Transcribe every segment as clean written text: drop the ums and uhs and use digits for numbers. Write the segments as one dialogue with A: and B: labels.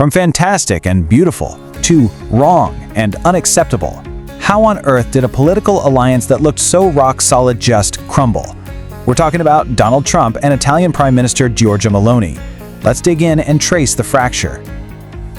A: From fantastic and beautiful to wrong and unacceptable. How on earth did a political alliance that looked so rock-solid just crumble? We're talking about Donald Trump and Italian Prime Minister Giorgia Meloni. Let's dig in and trace the fracture.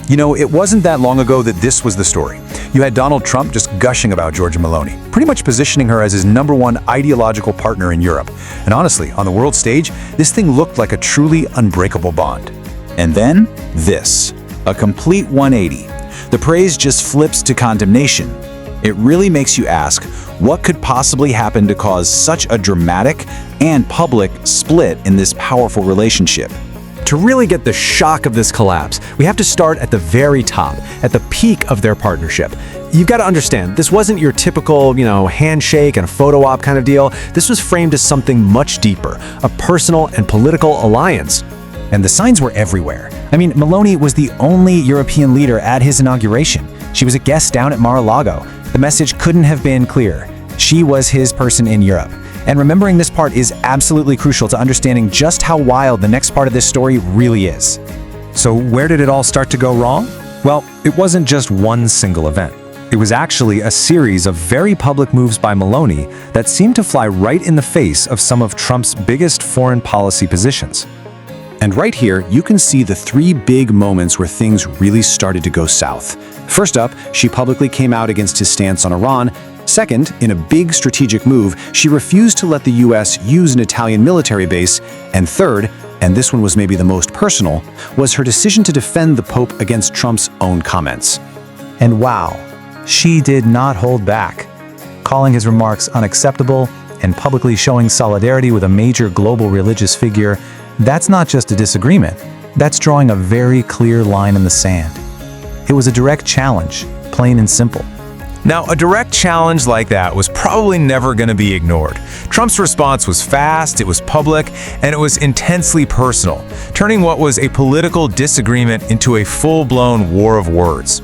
B: You know, it wasn't that long ago that this was the story. You had Donald Trump just gushing about Giorgia Meloni, pretty much positioning her as his #1 ideological partner in Europe. And honestly, on the world stage, this thing looked like a truly unbreakable bond. And then, this. A complete 180. The praise just flips to condemnation. It really makes you ask, what could possibly happen to cause such a dramatic and public split in this powerful relationship?
C: To really get the shock of this collapse, we have to start at the very top, at the peak of their partnership. You've got to understand, this wasn't your typical, handshake and a photo op kind of deal. This was framed as something much deeper, a personal and political alliance.
A: And the signs were everywhere. I mean, Meloni was the only European leader at his inauguration. She was a guest down at Mar-a-Lago. The message couldn't have been clearer. She was his person in Europe. And remembering this part is absolutely crucial to understanding just how wild the next part of this story really is.
D: So where did it all start to go wrong? Well, it wasn't just one single event. It was actually a series of very public moves by Meloni that seemed to fly right in the face of some of Trump's biggest foreign policy positions.
B: And right here, you can see the 3 big moments where things really started to go south. First up, she publicly came out against his stance on Iran. Second, in a big strategic move, she refused to let the U.S. use an Italian military base. And third, and this one was maybe the most personal, was her decision to defend the Pope against Trump's own comments.
A: And wow, she did not hold back, calling his remarks unacceptable and publicly showing solidarity with a major global religious figure. That's not just a disagreement, that's drawing a very clear line in the sand. It was a direct challenge, plain and simple.
E: Now, a direct challenge like that was probably never going to be ignored. Trump's response was fast, it was public, and it was intensely personal, turning what was a political disagreement into a full-blown war of words.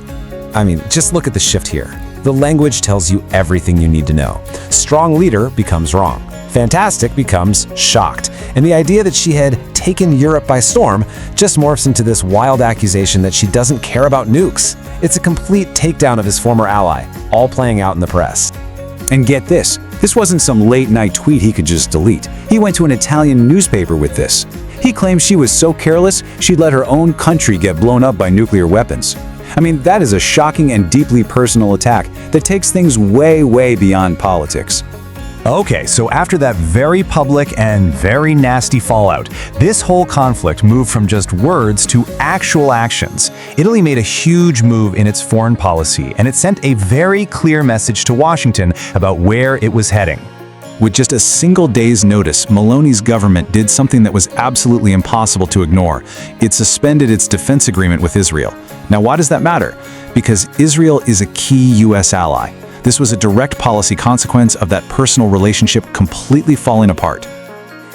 C: I mean, just look at the shift here. The language tells you everything you need to know. Strong leader becomes wrong. Fantastic becomes shocked. And the idea that she had taken Europe by storm just morphs into this wild accusation that she doesn't care about nukes. It's a complete takedown of his former ally, all playing out in the press.
B: And get this wasn't some late-night tweet he could just delete. He went to an Italian newspaper with this. He claimed she was so careless, she'd let her own country get blown up by nuclear weapons. I mean, that is a shocking and deeply personal attack that takes things way, way beyond politics.
D: Okay, so after that very public and very nasty fallout, this whole conflict moved from just words to actual actions. Italy made a huge move in its foreign policy, and it sent a very clear message to Washington about where it was heading.
B: With just a single day's notice, Meloni's government did something that was absolutely impossible to ignore. It suspended its defense agreement with Israel. Now, why does that matter? Because Israel is a key U.S. ally. This was a direct policy consequence of that personal relationship completely falling apart.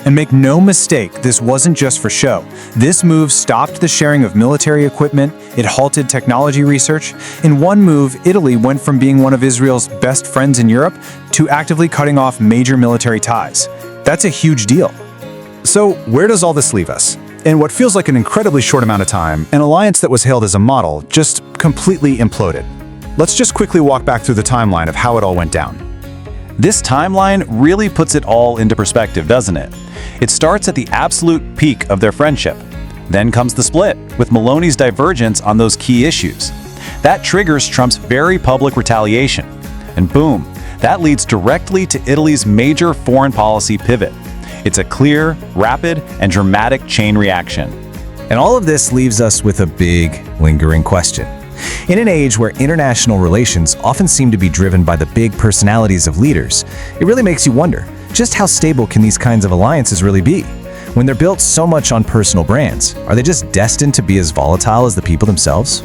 A: And make no mistake, this wasn't just for show. This move stopped the sharing of military equipment, it halted technology research. In one move, Italy went from being one of Israel's best friends in Europe to actively cutting off major military ties. That's a huge deal.
D: So where does all this leave us? In what feels like an incredibly short amount of time, an alliance that was hailed as a model just completely imploded. Let's just quickly walk back through the timeline of how it all went down.
A: This timeline really puts it all into perspective, doesn't it? It starts at the absolute peak of their friendship. Then comes the split, with Meloni's divergence on those key issues. That triggers Trump's very public retaliation. And boom, that leads directly to Italy's major foreign policy pivot. It's a clear, rapid, and dramatic chain reaction. And all of this leaves us with a big, lingering question. In an age where international relations often seem to be driven by the big personalities of leaders, it really makes you wonder, just how stable can these kinds of alliances really be? When they're built so much on personal brands, are they just destined to be as volatile as the people themselves?